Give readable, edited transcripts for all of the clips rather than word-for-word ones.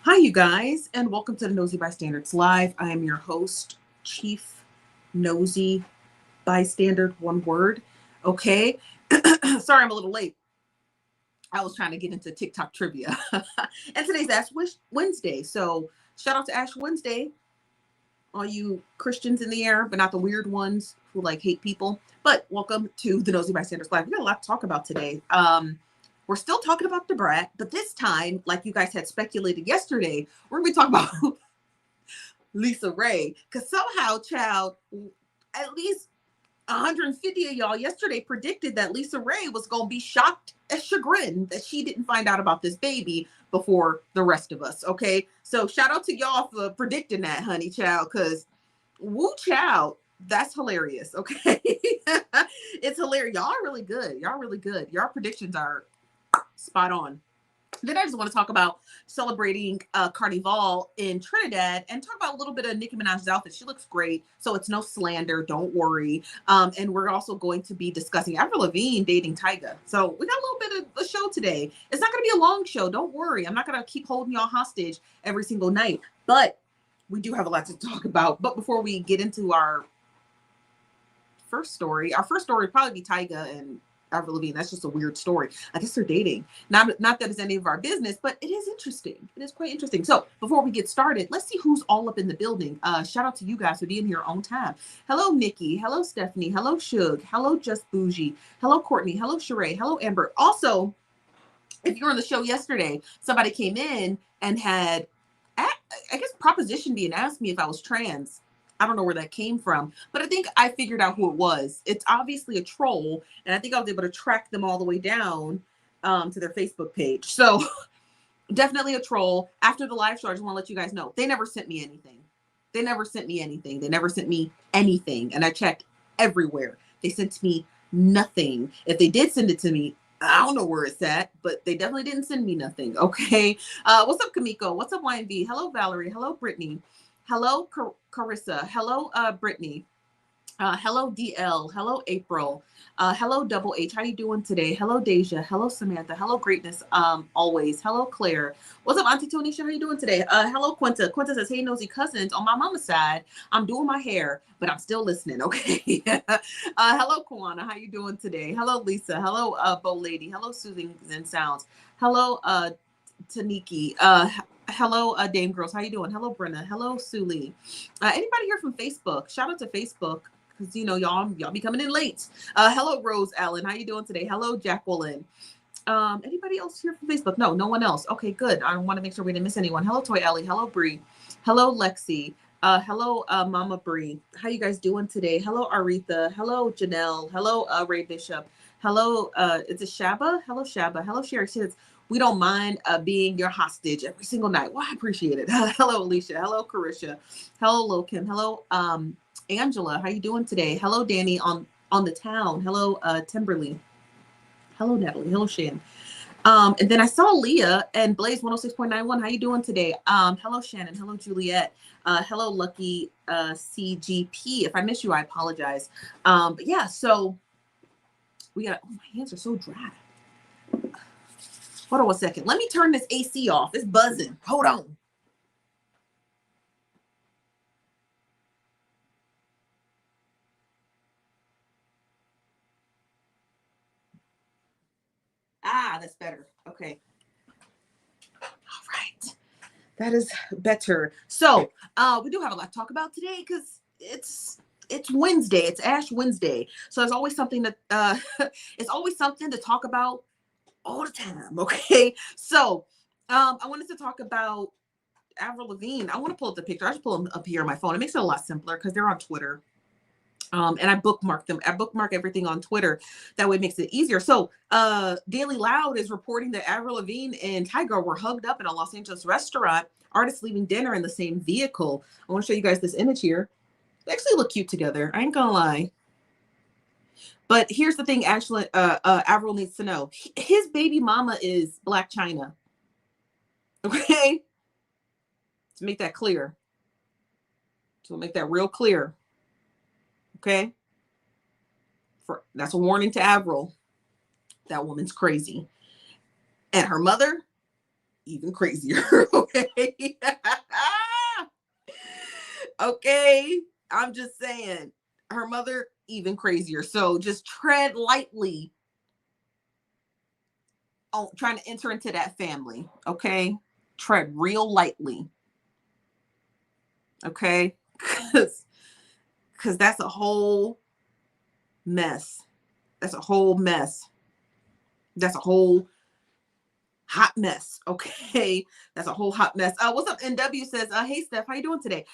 Hi, you guys, and welcome to the Nosy Bystanders Live. I am your host, Chief Nosy Bystander, one word. Okay. Sorry, I'm a little late. I was trying to get into TikTok trivia. And today's Ash Wednesday. So, shout out to Ash Wednesday, all you Christians in the air, but not the weird ones who like hate people. But welcome to the Nosy Bystanders Live. We got a lot to talk about today. We're still talking about the Brat, but this time, like you guys had speculated yesterday, we're going to be talking about Lisa Ray. Because somehow, child, at least 150 of y'all yesterday predicted that Lisa Ray was going to be shocked and chagrined that she didn't find out about this baby before the rest of us. Okay. So shout out to y'all for predicting that, honey, child, because woo, child. That's hilarious. Okay. It's hilarious. Y'all are really good. Y'all are really good. Your predictions are spot on. Then I just want to talk about celebrating Carnival in Trinidad and talk about a little bit of Nicki Minaj's outfit. She looks great, so it's no slander. Don't worry. And we're also going to be discussing Avril Lavigne dating Tyga. So we got a little bit of a show today. It's not going to be a long show. Don't worry. I'm not going to keep holding y'all hostage every single night. But we do have a lot to talk about. But before we get into our first story would probably be Tyga and Avril Lavigne. That's just a weird story. I guess they're dating. Not that it's any of our business, but it is interesting. It is quite interesting. So before we get started, let's see who's all up in the building. Shout out to you guys for being here on time. Hello, Nicki. Hello, Stephanie. Hello, Suge. Hello, Just Bougie. Hello, Courtney. Hello, Sheree. Hello, Amber. Also, if you were on the show yesterday, somebody came in and had, I guess, proposition being asked me if I was trans. I don't know where that came from, but I think I figured out who it was. It's obviously a troll, and I think I was able to track them all the way down to their Facebook page. So definitely a troll. After the live show, I just want to let you guys know, they never sent me anything. They never sent me anything. And I checked everywhere. They sent me nothing. If they did send it to me, I don't know where it's at, but they definitely didn't send me nothing. Okay. What's up, Kamiko? What's up, YNV? Hello, Valerie. Hello, Brittany. Hello, Carissa. Hello, Brittany. Hello, DL. Hello, April. Hello, Double H. How you doing today? Hello, Deja. Hello, Samantha. Hello, Greatness. Always. Hello, Claire. What's up, Auntie Tonisha? How you doing today? Hello, Quinta. Quinta says, hey, nosy cousins. On my mama's side, I'm doing my hair, but I'm still listening. Okay. Hello, Kwana. How you doing today? Hello, Lisa. Hello, Bo Lady. Hello, Susan Sounds. Hello, Taniki. Hello, Dame Girls. How you doing? Hello, Brenna. Hello, Suli. Anybody here from Facebook? Shout out to Facebook because y'all be coming in late. Hello, Rose Allen. How you doing today? Hello, Jacqueline. Anybody else here from Facebook? No one else. Okay, good. I want to make sure we didn't miss anyone. Hello, Toy Ellie. Hello, Bree. Hello, Lexi. Hello, Mama Bree. How you guys doing today? Hello, Aretha. Hello, Janelle. Hello, Ray Bishop. Hello, is it Shaba? Hello, Shaba. Hello, Sherry. She says, we don't mind being your hostage every single night. Well, I appreciate it. Hello, Alicia. Hello, Carisha. Hello, Lokim. Hello, Angela. How you doing today? Hello, Danny on the town. Hello, Timberly. Hello, Natalie. Hello, Shan. And then I saw Leah and Blaze 106.91. How you doing today? Hello, Shannon. Hello, Juliet. Hello, Lucky CGP. If I miss you, I apologize. But yeah, so we got, my hands are so dry. Hold on 1 second. Let me turn this AC off. It's buzzing. Hold on. That's better. Okay. All right. That is better. So we do have a lot to talk about today because it's Wednesday. It's Ash Wednesday. So there's always something that it's always something to talk about all the time. Okay. So I wanted to talk about Avril Lavigne. I want to pull up the picture. I just pull them up here on my phone. It makes it a lot simpler because they're on Twitter. And I bookmark them. I bookmark everything on Twitter. That way it makes it easier. So Daily Loud is reporting that Avril Lavigne and Tyga were hugged up in a Los Angeles restaurant. Artists leaving dinner in the same vehicle. I want to show you guys this image here. They actually look cute together. I ain't gonna lie. But here's the thing, actually, Avril needs to know. His baby mama is Black China. Okay? To make that clear. To make that real clear. Okay? That's a warning to Avril. That woman's crazy. And her mother, even crazier. Okay? Okay. I'm just saying. Her mother, even crazier. So just tread lightly on trying to enter into that family. Okay. Tread real lightly. Okay. Because that's a whole mess. That's a whole mess. That's a whole hot mess. Okay. That's a whole hot mess. What's up? NW says, hey Steph, how you doing today?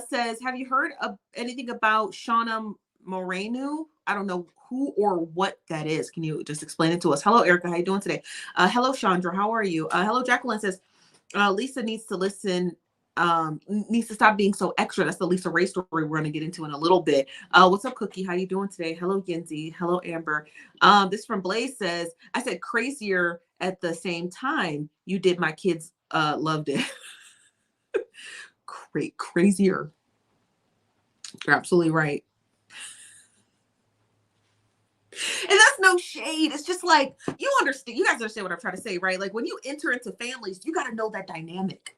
Says, have you heard of anything about Shauna Moreno? I don't know who or what that is. Can you just explain it to us? Hello, Erica. How you doing today? Hello, Chandra. How are you? Hello, Jacqueline says, Lisa needs to listen, needs to stop being so extra. That's the Lisa Ray story we're going to get into in a little bit. What's up, Cookie? How you doing today? Hello, Yenzi. Hello, Amber. This from Blaze says, I said crazier at the same time. You did. My kids loved it. Crazier. You're absolutely right. And that's no shade. It's just like, you understand. You guys understand what I'm trying to say, right? Like when you enter into families, you got to know that dynamic.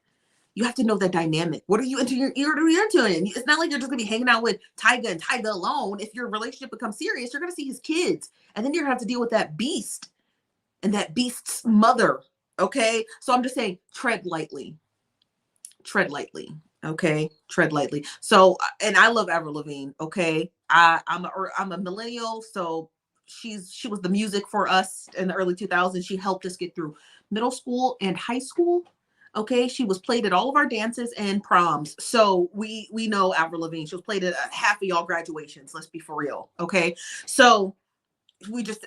You have to know that dynamic. What are you into? You're into it. It's not like you're just gonna be hanging out with Tyga and Tyga alone. If your relationship becomes serious, you're gonna see his kids, and then you're gonna have to deal with that beast and that beast's mother. Okay, so I'm just saying, tread lightly. Tread lightly. Okay, tread lightly. So, and I love Avril Lavigne. Okay, I'm a millennial, so she was the music for us in the early 2000s. She helped us get through middle school and high school. Okay, she was played at all of our dances and proms, so we know Avril Lavigne. She was played at half of y'all graduations. Let's be for real. Okay, so we just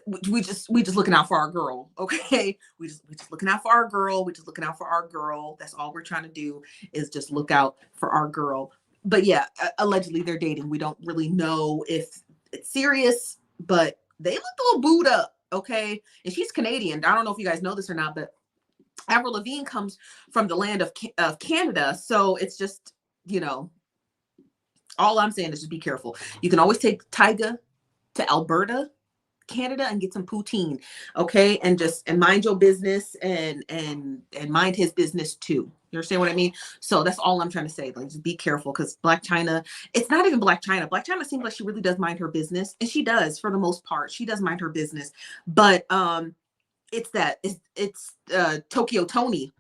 looking out for our girl. Okay, we just looking out for our girl. We just looking out for our girl. That's all we're trying to do, is just look out for our girl. But yeah, allegedly they're dating. We don't really know if it's serious, but they look a little booed up. Okay, and she's Canadian. I don't know if you guys know this or not, but Avril Lavigne comes from the land of Canada. So it's just, all I'm saying is just be careful. You can always take Tyga to Alberta, Canada, and get some poutine. Okay. And mind your business and mind his business too. You understand what I mean? So that's all I'm trying to say. Like, just be careful, because Blac Chyna, it's not even Blac Chyna. Blac Chyna seems like she really does mind her business, and she does for the most part. She does mind her business, but it's Tokyo Toni,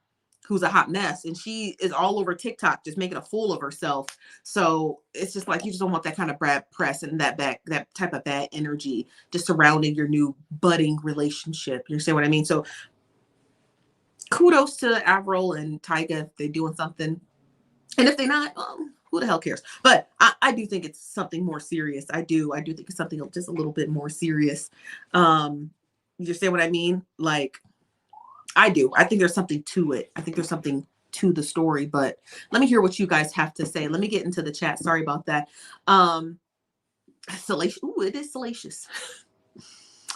who's a hot mess, and she is all over TikTok just making a fool of herself. So it's just like, you just don't want that kind of bad press and that type of bad energy just surrounding your new budding relationship. You understand what I mean? So kudos to Avril and Tyga if they're doing something, and if they're not, who the hell cares? But I do think it's something more serious. I do think it's something just a little bit more serious. You understand what I mean? Like, I do. I think there's something to it. I think there's something to the story, but let me hear what you guys have to say. Let me get into the chat. Sorry about that. Salacious. Ooh, it is salacious.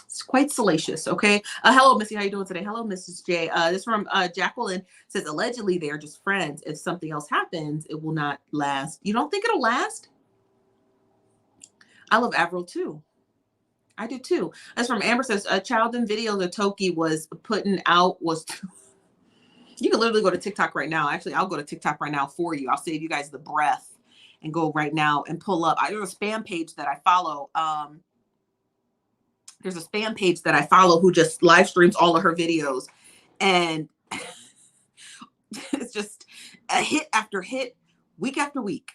It's quite salacious. Okay. Hello, Missy. How you doing today? Hello, Mrs. J. This from Jacqueline says, allegedly they are just friends. If something else happens, it will not last. You don't think it'll last? I love Avril too. I do too. That's from Amber says, a child in video that Toki was putting out was too. You can literally go to TikTok right now. Actually, I'll go to TikTok right now for you. I'll save you guys the breath and go right now and pull up. There's a spam page that I follow. There's a spam page that I follow who just live streams all of her videos. And it's just a hit after hit, week after week.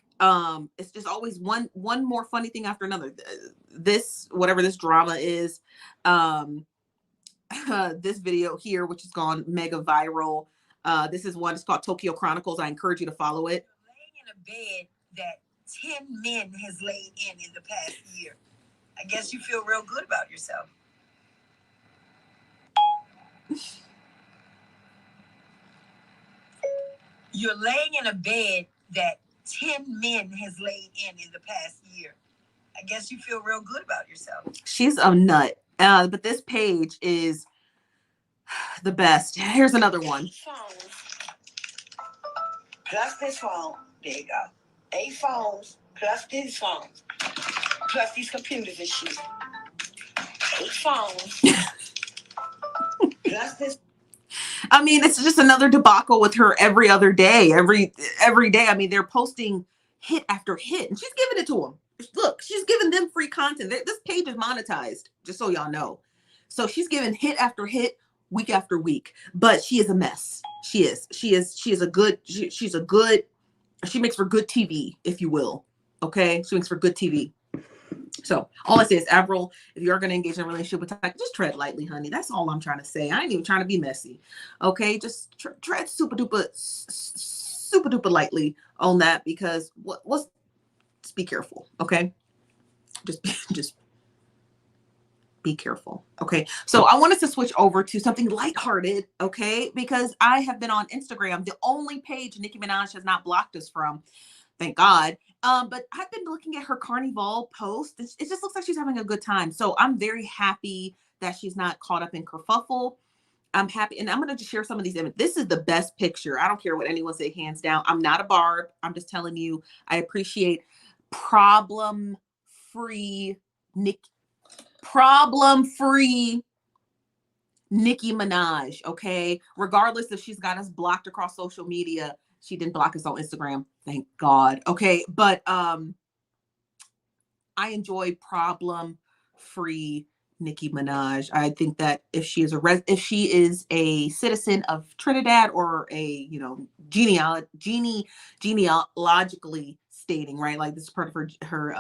It's just always one more funny thing after another. This, whatever this drama is, this video here, which has gone mega viral. This is one. It's called Tokyo Chronicles. I encourage you to follow it. Laying in a bed that 10 men has laid in the past year. I guess you feel real good about yourself. You're laying in a bed that 10 men has laid in the past year. I guess you feel real good about yourself. She's a nut. But this page is the best. Here's another one. Plus this phone. There you go. 8 phones plus these phones. Plus these computers and shit. 8 phones. Plus this. I mean, it's just another debacle with her every other day, every day. I mean, they're posting hit after hit, and she's giving it to them. Look, she's giving them free content. This page is monetized, just so y'all know. So she's giving hit after hit, week after week. But she is a mess. She is. She's a good. She makes for good TV, if you will. Okay, she makes for good TV. So all I say is, Avril, if you are going to engage in a relationship with Tyga, just tread lightly, honey. That's all I'm trying to say. I ain't even trying to be messy. Okay, just tread super duper lightly on that, because just be careful. Okay, just be careful. Okay, so I wanted to switch over to something lighthearted. Okay, because I have been on Instagram, the only page Nicki Minaj has not blocked us from. Thank God. But I've been looking at her Carnival post. It just looks like she's having a good time. So I'm very happy that she's not caught up in kerfuffle. I'm happy. And I'm going to just share some of these images. This is the best picture. I don't care what anyone say, hands down. I'm not a barb. I'm just telling you, I appreciate problem-free Nicki Minaj. Okay. Regardless if she's got us blocked across social media. She didn't block us on Instagram. Thank God. Okay. But I enjoy problem-free Nicki Minaj. I think that if she is a citizen of Trinidad, or a, genealogically stating, right? Like, this is part of her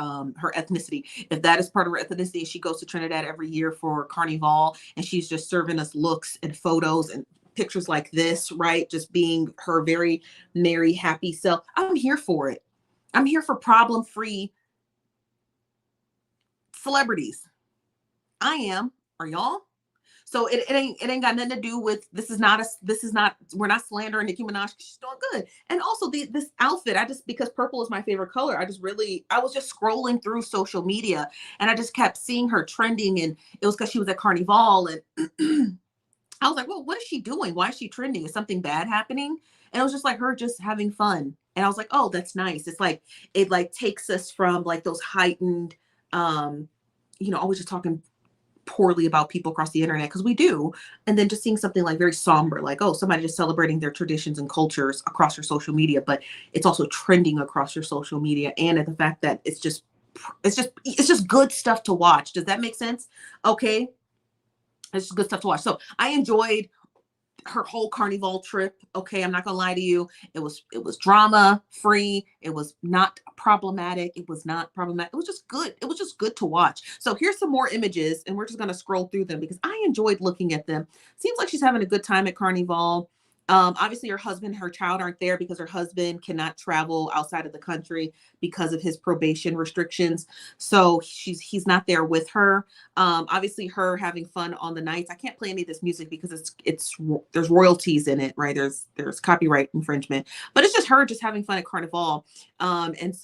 ethnicity. If that is part of her ethnicity, she goes to Trinidad every year for Carnival, and she's just serving us looks and photos and pictures like this, right? Just being her very merry, happy self. I'm here for it. I'm here for problem-free celebrities. I am. Are y'all? So it ain't got nothing to do with, we're not slandering Nicki Minaj. She's doing good. And also this outfit, because purple is my favorite color, I was just scrolling through social media, and I just kept seeing her trending, and it was because she was at Carnival, and I was like, well, what is she doing? Why is she trending? Is something bad happening? And it was just like her just having fun. And I was like, oh, that's nice. It's like, it like takes us from like those heightened, always just talking poorly about people across the internet, because we do. And then just seeing something like very somber, like, oh, somebody just celebrating their traditions and cultures across your social media, but it's also trending across your social media. And at the fact that it's just good stuff to watch. Does that make sense? Okay. It's just good stuff to watch. So I enjoyed her whole Carnival trip. Okay, I'm not gonna lie to you. It was drama free. It was not problematic. It was just good. It was just good to watch. So here's some more images, and we're just gonna scroll through them because I enjoyed looking at them. Seems like she's having a good time at Carnival. Obviously her husband, her child aren't there because her husband cannot travel outside of the country because of his probation restrictions. So he's not there with her. Obviously her having fun on the nights. I can't play any of this music because there's royalties in it, right? There's copyright infringement, but it's just her just having fun at Carnival. And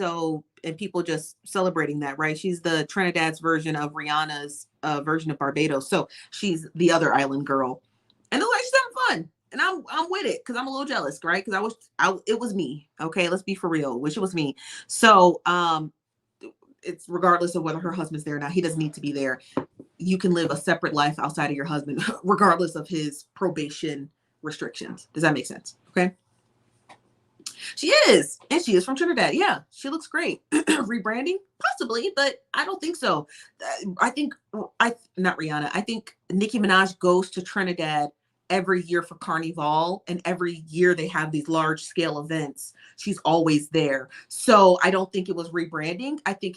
people just celebrating that, right? She's the Trinidad's version of Rihanna's version of Barbados. So she's the other island girl, and it looks like she's having fun. And I'm with it because I'm a little jealous, right? Because it was me. Okay, let's be for real. Wish it was me. So it's regardless of whether her husband's there or not. He doesn't need to be there. You can live a separate life outside of your husband, regardless of his probation restrictions. Does that make sense? Okay. She is, and she is from Trinidad. Yeah, she looks great. Rebranding, possibly, but I don't think so. Not Rihanna. I think Nicki Minaj goes to Trinidad every year for Carnival, and every year they have these large scale events. She's always there. So I don't think it was rebranding. I think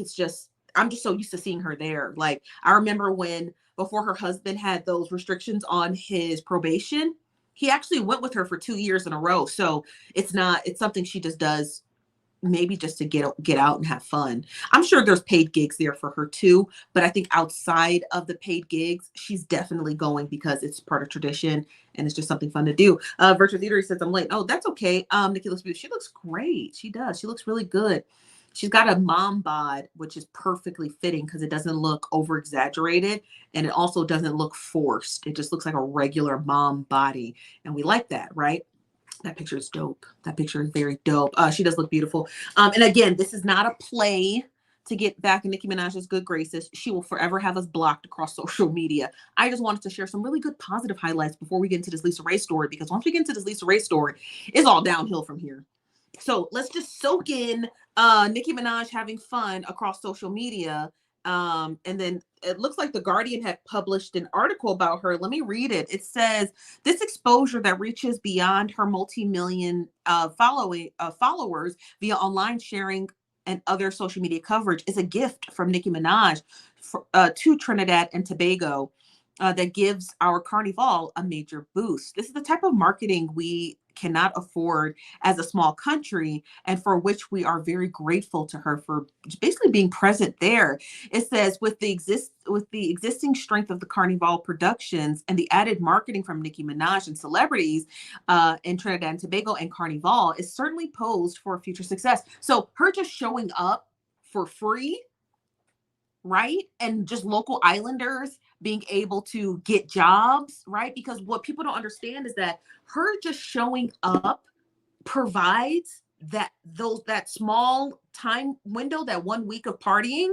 I'm just so used to seeing her there. Like, I remember before her husband had those restrictions on his probation, he actually went with her for 2 years in a row. So it's something she just does, maybe just to get out and have fun. I'm sure there's paid gigs there for her too, but I think outside of the paid gigs, she's definitely going because it's part of tradition and it's just something fun to do. Virtual Theater says I'm late. Oh, that's okay. Nicki looks beautiful. She looks great. She does. She looks really good. She's got a mom bod, which is perfectly fitting because it doesn't look over exaggerated, and it also doesn't look forced. It just looks like a regular mom body, and we like that, right? That picture is dope. That picture is very dope. She does look beautiful. And again, this is not a play to get back in Nicki Minaj's good graces. She will forever have us blocked across social media. I just wanted to share some really good positive highlights before we get into this Lisa Ray story, because once we get into this Lisa Ray story, it's all downhill from here. So let's just soak in Nicki Minaj having fun across social media. And then it looks like The Guardian had published an article about her. Let me read it. It says this exposure that reaches beyond her multi-million followers via online sharing and other social media coverage is a gift from Nicki Minaj to Trinidad and Tobago. That gives our carnival a major boost. This is the type of marketing we cannot afford as a small country, and for which we are very grateful to her for basically being present there. It says with the existing strength of the Carnival productions and the added marketing from Nicki Minaj and celebrities in Trinidad and Tobago and Carnival is certainly posed for future success. So her just showing up for free, right? And just local islanders being able to get jobs, right? Because what people don't understand is that her just showing up provides that small time window, that 1 week of partying,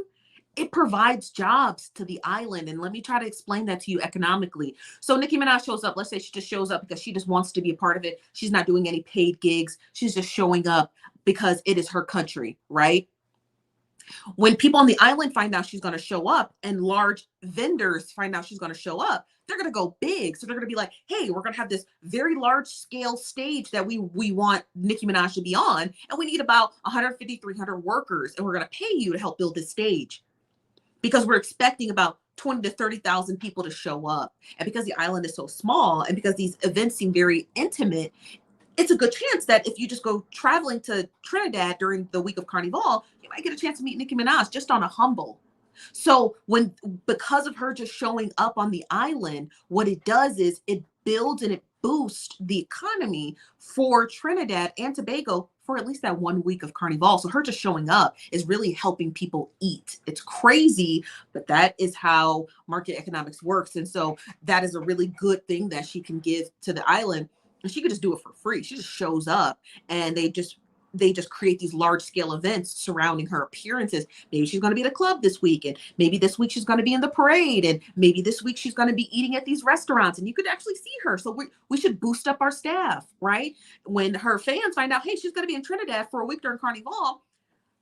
it provides jobs to the island. And let me try to explain that to you economically. So Nicki Minaj shows up. Let's say she just shows up because she just wants to be a part of it. She's not doing any paid gigs. She's just showing up because it is her country, right? When people on the island find out she's going to show up and large vendors find out she's going to show up, they're going to go big. So they're going to be like, hey, we're going to have this very large scale stage that we want Nicki Minaj to be on. And we need about 150, 300 workers. And we're going to pay you to help build this stage because we're expecting about 20 to 30,000 people to show up. And because the island is so small and because these events seem very intimate, it's a good chance that if you just go traveling to Trinidad during the week of Carnival, you might get a chance to meet Nicki Minaj just on a humble. So because of her just showing up on the island, what it does is it builds and it boosts the economy for Trinidad and Tobago for at least that 1 week of Carnival. So her just showing up is really helping people eat. It's crazy, but that is how market economics works. And so that is a really good thing that she can give to the island. And she could just do it for free. She just shows up and they just create these large scale events surrounding her appearances. Maybe she's going to be at a club this week, and maybe this week she's going to be in the parade, and maybe this week she's going to be eating at these restaurants, and you could actually see her. So we should boost up our staff, right? When her fans find out, hey, she's going to be in Trinidad for a week during Carnival,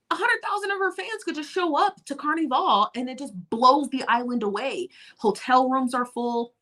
100,000 of her fans could just show up to Carnival, and it just blows the island away. Hotel rooms are full.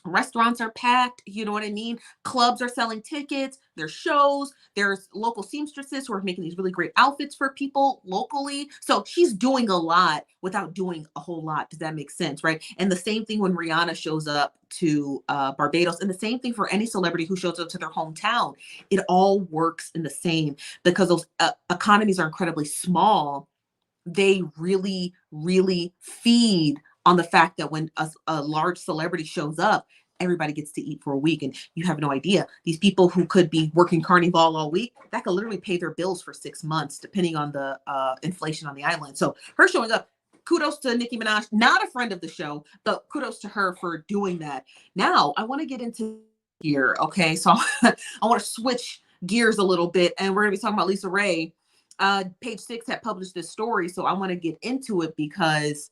Restaurants are packed, you know what I mean? Clubs are selling tickets, there's shows, there's local seamstresses who are making these really great outfits for people locally. So she's doing a lot without doing a whole lot. Does that make sense, right? And the same thing when Rihanna shows up to Barbados, and the same thing for any celebrity who shows up to their hometown. It all works in the same because those economies are incredibly small. They really, really feed on the fact that when a large celebrity shows up, everybody gets to eat for a week. And you have no idea. These people who could be working Carnival all week, that could literally pay their bills for 6 months, depending on the inflation on the island. So her showing up, kudos to Nicki Minaj, not a friend of the show, but kudos to her for doing that. Now, I want to get into here, okay? So I want to switch gears a little bit, and we're going to be talking about Lisa Ray. Page Six had published this story, so I want to get into it because,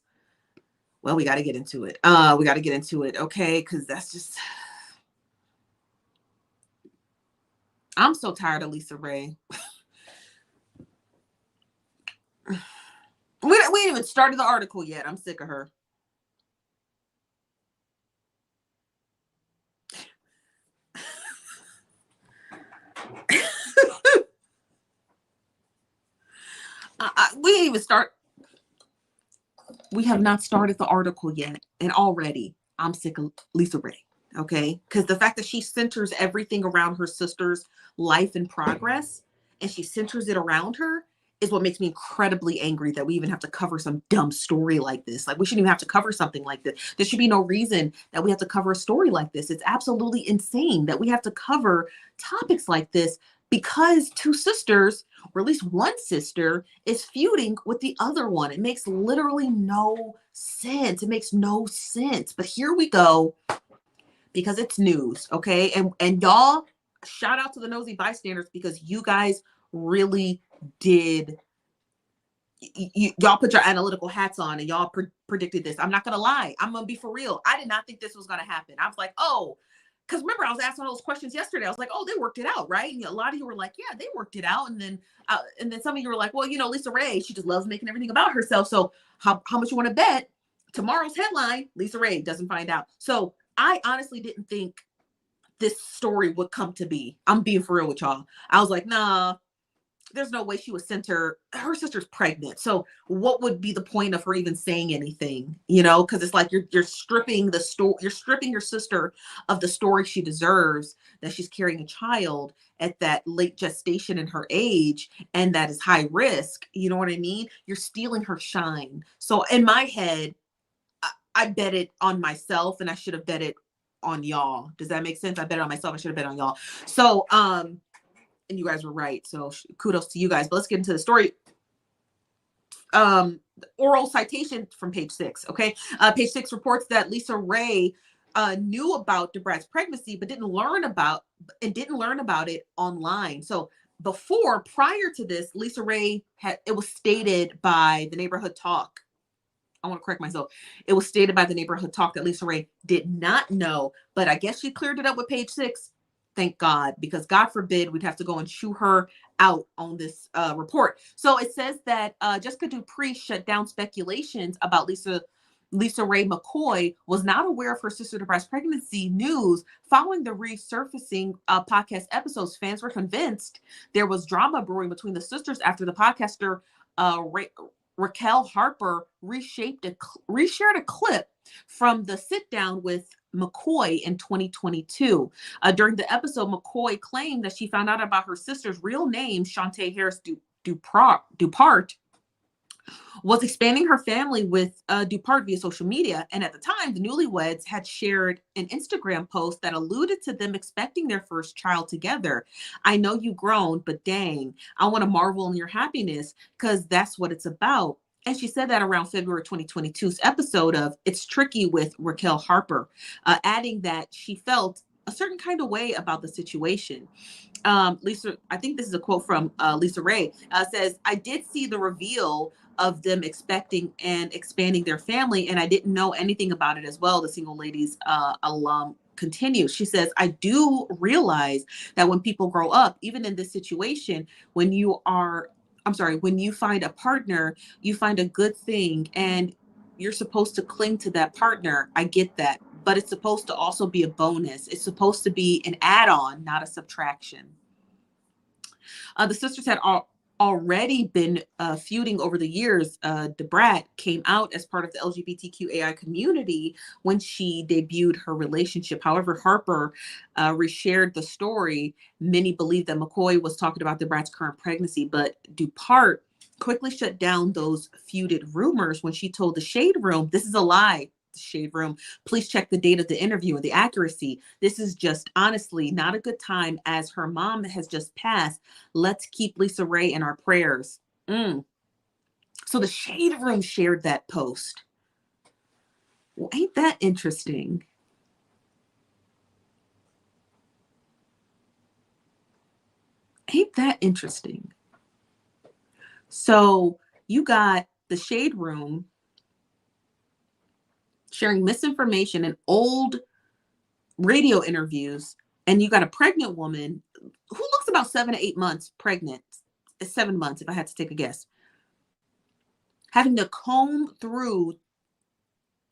well, we got to get into it. Okay? Because that's just, I'm so tired of Lisa Ray. We ain't even started the article yet. I'm sick of her. We didn't even start. We have not started the article yet, and already I'm sick of Lisa Ray. Okay, because the fact that she centers everything around her sister's life and progress, and she centers it around her, is what makes me incredibly angry that we even have to cover some dumb story like this. Like, we shouldn't even have to cover something like this. There should be no reason that we have to cover a story like this. It's absolutely insane that we have to cover topics like this because two sisters, or at least one sister, is feuding with the other one. It makes literally no sense. It makes no sense. But here we go, because it's news, okay? And y'all, shout out to the nosy bystanders, because you guys really did. Y'all put your analytical hats on and y'all predicted this. I'm not gonna lie. I'm gonna be for real. I did not think this was gonna happen. I was like, oh, because remember, I was asking all those questions yesterday. I was like, oh, they worked it out, right? And a lot of you were like, yeah, they worked it out. And then some of you were like, well, Lisa Ray, she just loves making everything about herself. So how much you want to bet tomorrow's headline, Lisa Ray doesn't find out. So I honestly didn't think this story would come to be. I'm being for real with y'all. I was like, nah, there's no way she would send her sister's pregnant. So what would be the point of her even saying anything? Because it's like you're stripping you're stripping your sister of the story she deserves, that she's carrying a child at that late gestation in her age, and that is high risk. You know what I mean? You're stealing her shine. So in my head, I bet it on myself, and I should have bet it on y'all. Does that make sense? I bet it on myself. I should have bet on y'all. So, and you guys were right. So kudos to you guys. But let's get into the story. Oral citation from page 6. Okay. Page 6 reports that Lisa Ray knew about Brat's pregnancy, but didn't learn about it online. So prior to this, Lisa Ray it was stated by the Neighborhood Talk. I want to correct myself. It was stated by the Neighborhood Talk that Lisa Ray did not know, but I guess she cleared it up with page 6. Thank God, because God forbid we'd have to go and chew her out on this report. So it says that Jessica Dupree shut down speculations about Lisa Ray McCoy was not aware of her sister Brat's pregnancy news following the resurfacing podcast episodes. Fans were convinced there was drama brewing between the sisters after the podcaster Raquel Harper reshared a clip from the sit down with McCoy in 2022. During the episode, McCoy claimed that she found out about her sister's real name, Shantae Harris Dupart, was expanding her family with Dupart via social media. And at the time, the newlyweds had shared an Instagram post that alluded to them expecting their first child together. I know you've grown, but dang, I want to marvel in your happiness because that's what it's about. And she said that around February 2022's episode of It's Tricky with Raquel Harper, adding that she felt a certain kind of way about the situation. Lisa, I think this is a quote from Lisa Ray, says, I did see the reveal of them expecting and expanding their family, and I didn't know anything about it as well. The single ladies alum continues. She says, I do realize that when people grow up, even in this situation, when you find a partner, you find a good thing and you're supposed to cling to that partner. I get that. But it's supposed to also be a bonus. It's supposed to be an add-on, not a subtraction. The sisters had already been feuding over the years. Brat came out as part of the LGBTQAI community when she debuted her relationship. However, Harper reshared the story. Many believe that McCoy was talking about Brat's current pregnancy, but Dupart quickly shut down those feuded rumors when she told the Shade Room, this is a lie. Shade Room, please check the date of the interview and the accuracy. This is just honestly not a good time as her mom has just passed. Let's keep Lisa Ray in our prayers. So the Shade Room shared that post. Well, ain't that interesting? Ain't that interesting? So you got the Shade Room sharing misinformation and old radio interviews, and you got a pregnant woman who looks about 7 to 8 months pregnant. It's 7 months, if I had to take a guess, having to comb through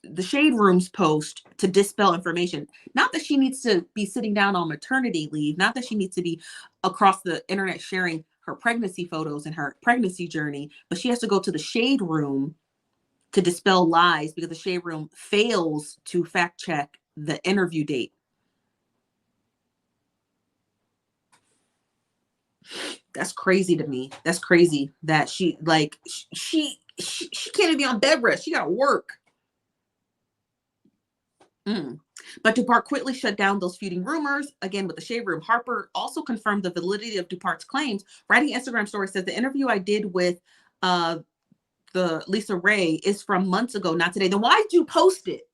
the Shade Room's post to dispel information. Not that she needs to be sitting down on maternity leave, not that she needs to be across the internet sharing her pregnancy photos and her pregnancy journey, but she has to go to the Shade Room to dispel lies because the Shade Room fails to fact check the interview date. That's crazy to me. That's crazy that she can't even be on bed rest. She got to work. But Dupart quickly shut down those feuding rumors. Again, with the Shade Room, Harper also confirmed the validity of Dupart's claims. Writing Instagram story says the interview I did with the Lisa Ray is from months ago, not today. Then why did you post it?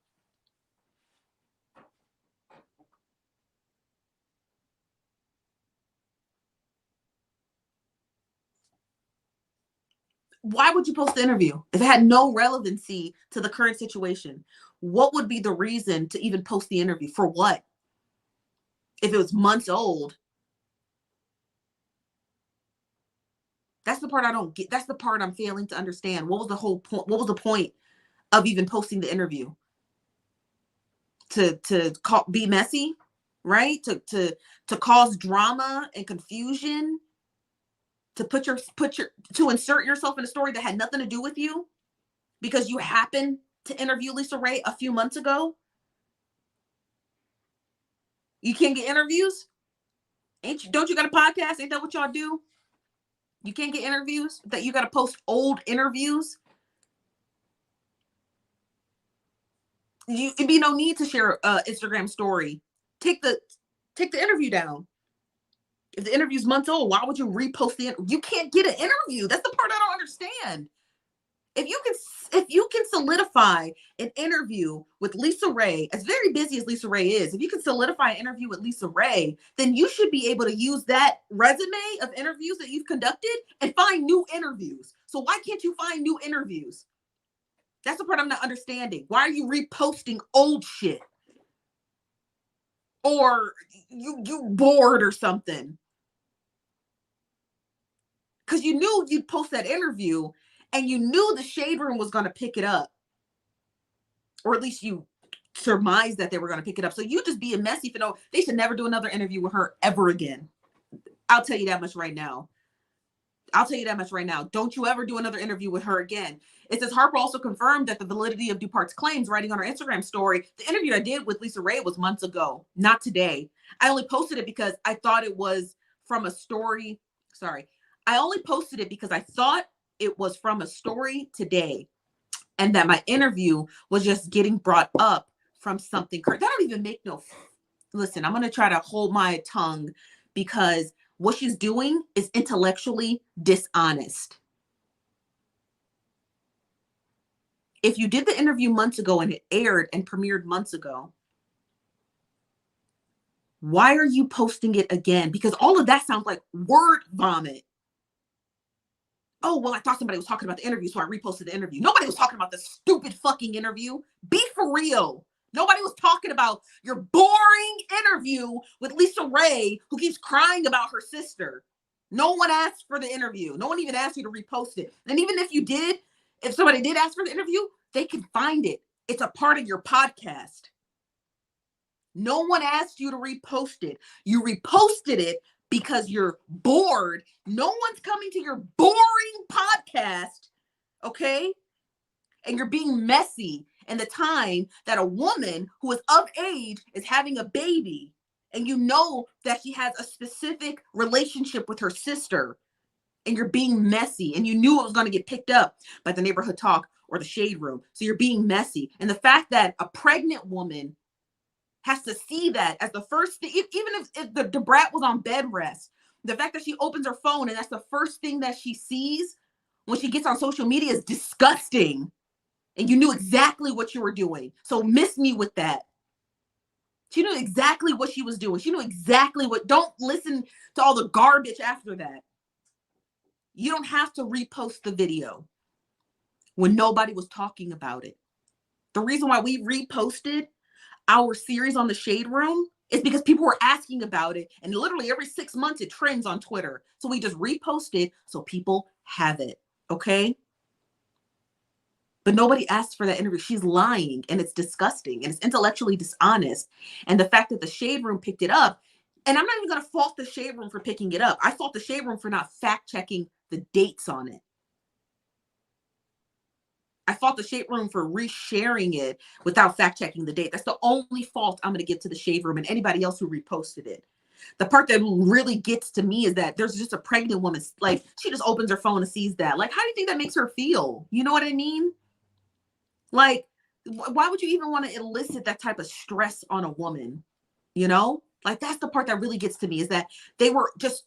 Why would you post the interview if it had no relevancy to the current situation? What would be the reason to even post the interview? For what? If it was months old, that's the part I don't get. That's the part I'm failing to understand. What was the whole point? What was the point of even posting the interview? Be messy, right? To cause drama and confusion, to to insert yourself in a story that had nothing to do with you because you happened to interview Lisa Ray a few months ago. You can't get interviews? Don't you got a podcast? Ain't that what y'all do? You can't get interviews? That you got to post old interviews? It'd be no need to share a Instagram story. Take the interview down. If the interview's months old, why would you repost you can't get an interview? That's the part I don't understand. If you can solidify an interview with Lisa Ray, as very busy as Lisa Ray is, if you can solidify an interview with Lisa Ray, then you should be able to use that resume of interviews that you've conducted and find new interviews. So why can't you find new interviews? That's the part I'm not understanding. Why are you reposting old shit? Or you bored or something? Because you knew you'd post that interview and you knew the Shade Room was going to pick it up. Or at least you surmised that they were going to pick it up. So you just being messy for no, they should never do another interview with her ever again. I'll tell you that much right now. Don't you ever do another interview with her again. It says Harper also confirmed that the validity of Dupart's claims, writing on her Instagram story. The interview I did with Lisa Ray was months ago, not today. I only posted it because I thought it was from a story. Sorry. I only posted it because I thought it was from a story today and that my interview was just getting brought up from something. That don't even make no. Listen, I'm going to try to hold my tongue because what she's doing is intellectually dishonest. If you did the interview months ago and it aired and premiered months ago, why are you posting it again? Because all of that sounds like word vomit. Oh, well, I thought somebody was talking about the interview, so I reposted the interview. Nobody was talking about the stupid fucking interview. Be for real. Nobody was talking about your boring interview with Lisa Ray, who keeps crying about her sister. No one asked for the interview. No one even asked you to repost it. And even if you did, if somebody did ask for the interview, they can find it. It's a part of your podcast. No one asked you to repost it. You reposted it because you're bored. No one's coming to your boring podcast, okay? And you're being messy in the time that a woman who is of age is having a baby, and you know that she has a specific relationship with her sister, and you're being messy, and you knew it was going to get picked up by the Neighborhood Talk or the Shade Room. So you're being messy. And the fact that a pregnant woman has to see that as the first thing, even if the brat was on bed rest, the fact that she opens her phone and that's the first thing that she sees when she gets on social media is disgusting. And you knew exactly what you were doing. So miss me with that. She knew exactly what she was doing. She knew exactly what, don't listen to all the garbage after that. You don't have to repost the video when nobody was talking about it. The reason why we reposted our series on the Shade Room is because people were asking about it. And literally every 6 months it trends on Twitter. So we just reposted so people have it. Okay? But nobody asked for that interview. She's lying and it's disgusting and it's intellectually dishonest. And the fact that the Shade Room picked it up, and I'm not even going to fault the Shade Room for picking it up. I fault the Shade Room for not fact checking the dates on it. I fault the Shade Room for resharing it without fact checking the date. That's the only fault I'm going to give to the Shade Room and anybody else who reposted it. The part that really gets to me is that there's just a pregnant woman, like she just opens her phone and sees that. Like, how do you think that makes her feel? You know what I mean? Like, why would you even want to elicit that type of stress on a woman? You know, like that's the part that really gets to me is that they were just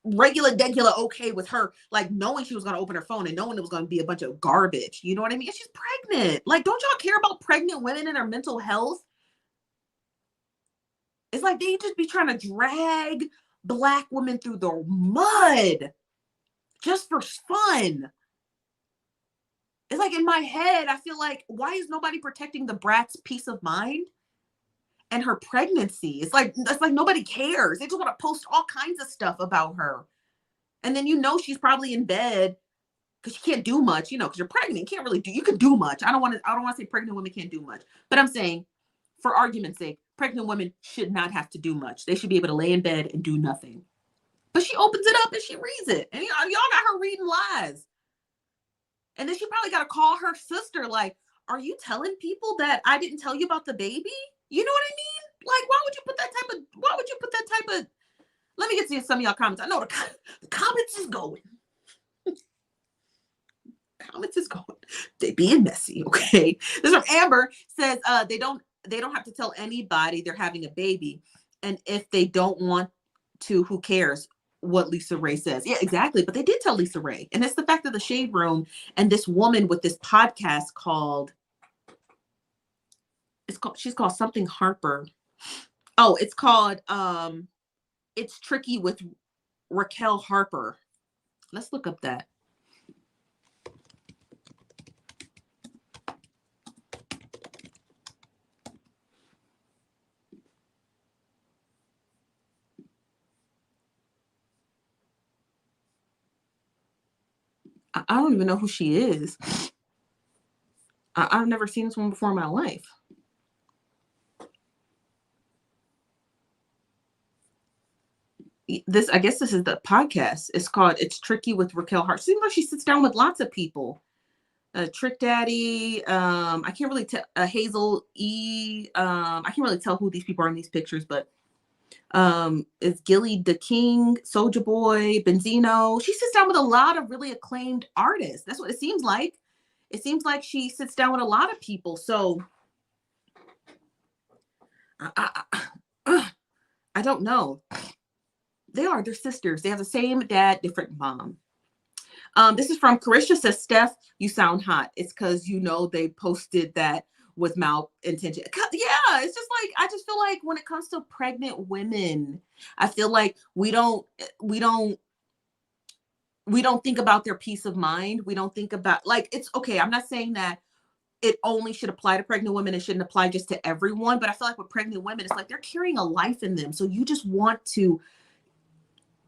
regular okay with her, like knowing she was going to open her phone and knowing it was going to be a bunch of garbage. You know what I mean? And she's pregnant. Like, don't y'all care about pregnant women and their mental health? It's like they just be trying to drag Black women through the mud just for fun. It's like in my head, I feel like, why is nobody protecting the brat's peace of mind? and her pregnancy. It's like nobody cares. They just want to post all kinds of stuff about her. And then she's probably in bed because she can't do much, because you're pregnant. You can't really do, you can do much. I don't want to say pregnant women can't do much, but I'm saying, for argument's sake, pregnant women should not have to do much. They should be able to lay in bed and do nothing. But she opens it up and she reads it. And y'all got her reading lies. And then she probably got to call her sister, like, are you telling people that I didn't tell you about the baby? You know what I mean? Like, why would you put that type of, let me get to some of y'all comments. I know the comments is going. Comments is going. They being messy, okay? This from Amber, says they don't have to tell anybody they're having a baby. And if they don't want to, who cares what Lisa Ray says? Yeah, exactly. But they did tell Lisa Ray. And it's the fact of the Shade Room and this woman with this podcast called, she's called something Harper. Oh, it's called It's Tricky with Raquel Harper. Let's look up that. I don't even know who she is. I've never seen this one before in my life. I guess this is the podcast. It's called It's Tricky with Raquel Hart. Seems like she sits down with lots of people. Trick Daddy. I can't really tell. Hazel E. I can't really tell who these people are in these pictures, but it's Gilly the King, Soulja Boy, Benzino. She sits down with a lot of really acclaimed artists. That's what it seems like. It seems like she sits down with a lot of people. So I don't know. They're sisters. They have the same dad, different mom. This is from Carisha, says, Steph, you sound hot. It's because, they posted that with malintention. Yeah, it's just like, I just feel like when it comes to pregnant women, I feel like we don't think about their peace of mind. We don't think about, like, it's okay. I'm not saying that it only should apply to pregnant women. It shouldn't apply just to everyone. But I feel like with pregnant women, it's like they're carrying a life in them. So you just want to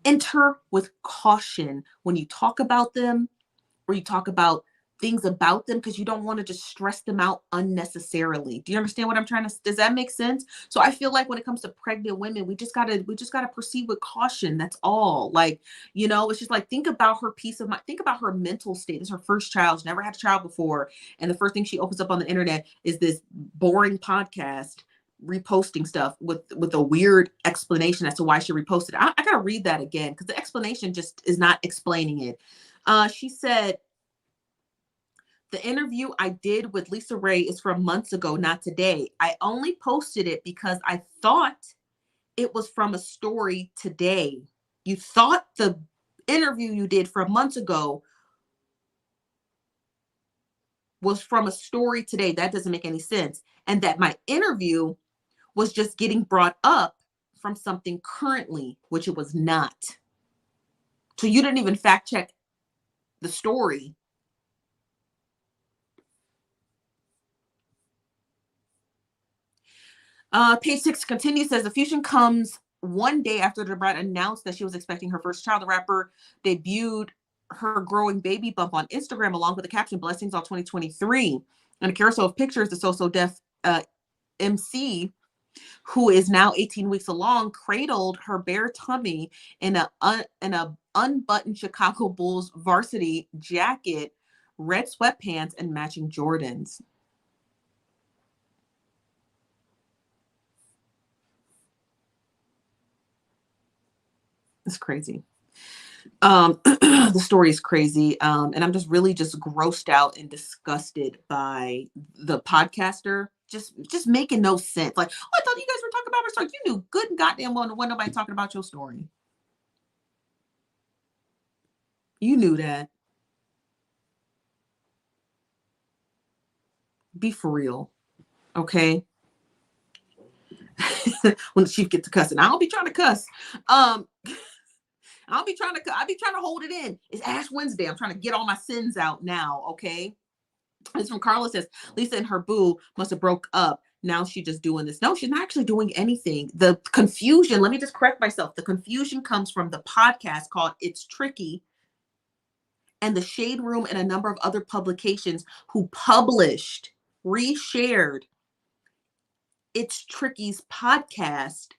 enter with caution when you talk about them or you talk about things about them, because you don't want to just stress them out unnecessarily. Do you understand what I'm trying to, does that make sense? So I feel like when it comes to pregnant women, we just gotta proceed with caution. That's all. Like, it's just like, think about her peace of mind. Think about her mental state. This is her first child. She's never had a child before. And the first thing she opens up on the internet is this boring podcast reposting stuff with a weird explanation as to why she reposted it. I gotta read that again, because the explanation just is not explaining it. She said, the interview I did with Lisa Ray is from months ago, not today. I only posted it because I thought it was from a story today. You thought the interview you did from months ago was from a story today. That doesn't make any sense. And that my interview was just getting brought up from something currently, which it was not. So you didn't even fact check the story. Page 6 continues, says the fusion comes one day after the Brat announced that she was expecting her first child. The rapper debuted her growing baby bump on Instagram along with the caption, "Blessings on 2023." And a carousel of pictures, the so deaf MC, who is now 18 weeks along, cradled her bare tummy in a unbuttoned Chicago Bulls varsity jacket, red sweatpants, and matching Jordans. It's crazy. The story is crazy. And I'm just really just grossed out and disgusted by the podcaster just making no sense. Like, oh, I thought you guys were talking about her story. You knew good and goddamn well when nobody talking about your story. You knew that. Be for real. Okay. When the chief gets to cussing, I don't be trying to cuss. I'll be trying to hold it in. It's Ash Wednesday. I'm trying to get all my sins out now. Okay. It's from Carla, says Lisa and her boo must have broke up. now she's just doing this. No, she's not actually doing anything. The confusion, let me just correct myself. The confusion comes from the podcast called It's Tricky, and the Shade Room and a number of other publications who published, reshared It's Tricky's podcast.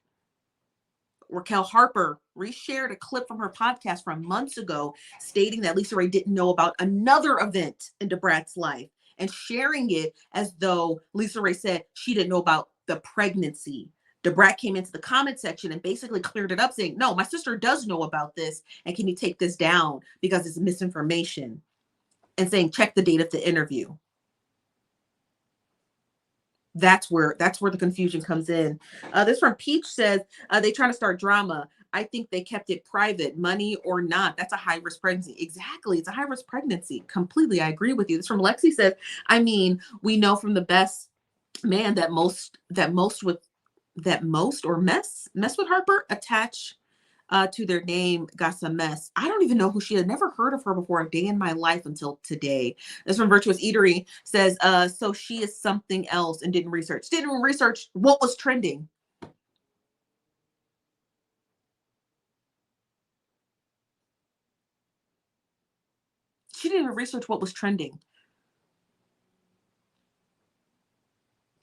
Raquel Harper reshared a clip from her podcast from months ago stating that Lisa Ray didn't know about another event in Brat's life and sharing it as though Lisa Ray said she didn't know about the pregnancy. Brat came into the comment section and basically cleared it up saying, no, my sister does know about this. And can you take this down because it's misinformation? And saying, check the date of the interview. That's where the confusion comes in. This from Peach says, they trying to start drama. I think they kept it private, money or not. That's a high-risk pregnancy. Exactly. It's a high-risk pregnancy. Completely. I agree with you. This from Lexi says, I mean, we know from the best man that most with Harper attach to their name got some mess. I don't even know who she had. Never heard of her before a day in my life until today. This from Virtuous Eatery says, so she is something else and didn't research what was trending. She didn't even research what was trending.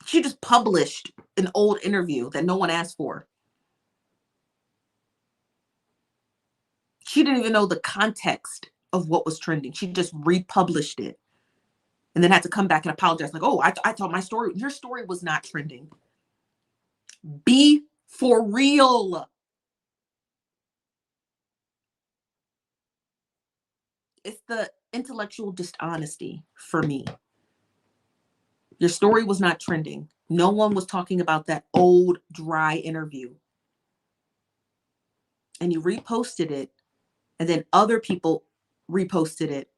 She just published an old interview that no one asked for. She didn't even know the context of what was trending. She just republished it and then had to come back and apologize. Like, oh, I thought your story was not trending. Be for real. It's the intellectual dishonesty for me. Your story was not trending. No one was talking about that old dry interview. And you reposted it, and then other people reposted it,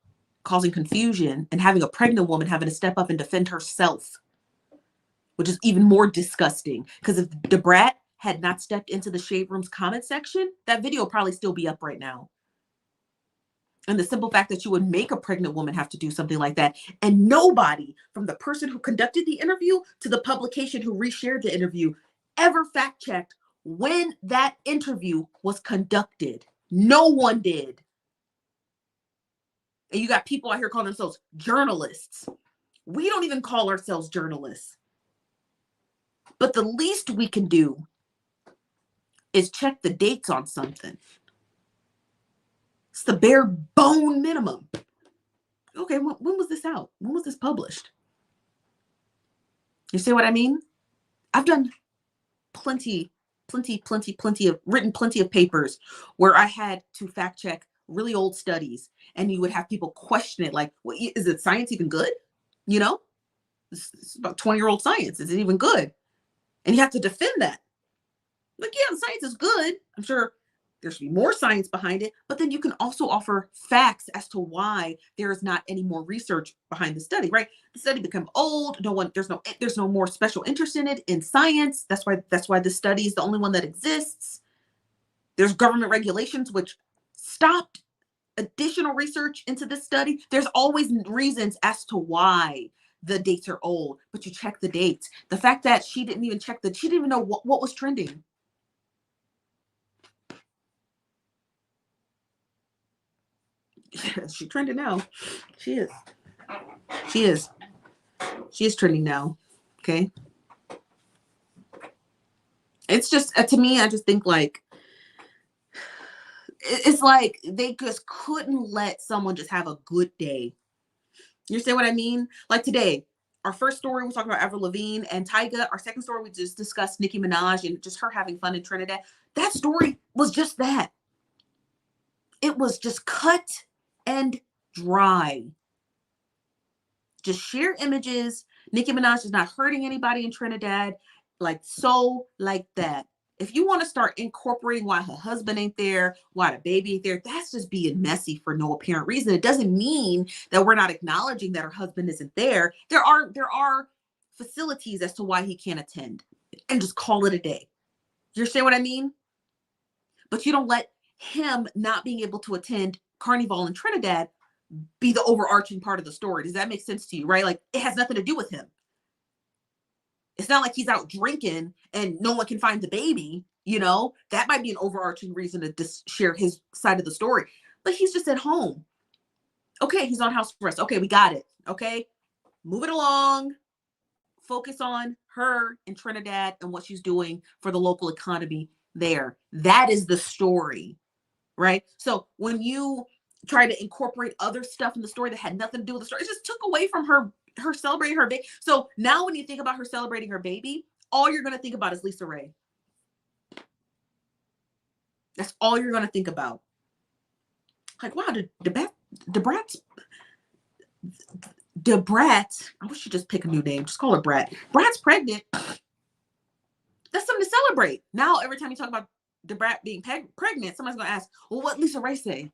causing confusion and having a pregnant woman having to step up and defend herself, which is even more disgusting. Because if Brat had not stepped into the Shade Room's comment section, that video would probably still be up right now. And the simple fact that you would make a pregnant woman have to do something like that. And nobody, from the person who conducted the interview to the publication who reshared the interview, ever fact checked when that interview was conducted. No one did. And you got people out here calling themselves journalists. We don't even call ourselves journalists. But the least we can do is check the dates on something. It's the bare bone minimum. Okay, when was this out? When was this published? You see what I mean? I've done plenty of written plenty of papers where I had to fact check really old studies, and you would have people question it, like, well, is it science even good? You know, it's about 20-year-old science. Is it even good? And you have to defend that. Like, yeah, the science is good. I'm sure there should be more science behind it, but then you can also offer facts as to why there is not any more research behind the study, right? The study become old. There's no more special interest in it in science. That's why the study is the only one that exists. There's government regulations which stopped additional research into this study. There's always reasons as to why the dates are old, but you check the dates. The fact that she didn't even know what was trending. She trending now. She is trending now. Okay. It's just, to me, I just think like, it's like they just couldn't let someone just have a good day. You see what I mean? Like today, our first story, we talked about Avril Lavigne and Tyga. Our second story, we just discussed Nicki Minaj and just her having fun in Trinidad. That story was just that. It was just cut and dry. Just share images. Nicki Minaj is not hurting anybody in Trinidad. Like that. If you want to start incorporating why her husband ain't there, why the baby ain't there, that's just being messy for no apparent reason. It doesn't mean that we're not acknowledging that her husband isn't there. There are facilities as to why he can't attend, and just call it a day. You understand what I mean? But you don't let him not being able to attend Carnival in Trinidad be the overarching part of the story. Does that make sense to you, right? Like, it has nothing to do with him. It's not like he's out drinking and no one can find the baby. You know, that might be an overarching reason to share his side of the story. But he's just at home. Okay, he's on house arrest. Okay, we got it. Okay, move it along. Focus on her in Trinidad and what she's doing for the local economy there. That is the story, right? So when you try to incorporate other stuff in the story that had nothing to do with the story, it just took away from her celebrating her baby. So now when you think about her celebrating her baby, all you're going to think about is Lisa Ray. That's all you're going to think about. Like, wow, the Brat, I wish you just pick a new name. Just call her Brat. Brat's pregnant. That's something to celebrate. Now, every time you talk about the Brat being pregnant, somebody's going to ask, well, what Lisa Ray say?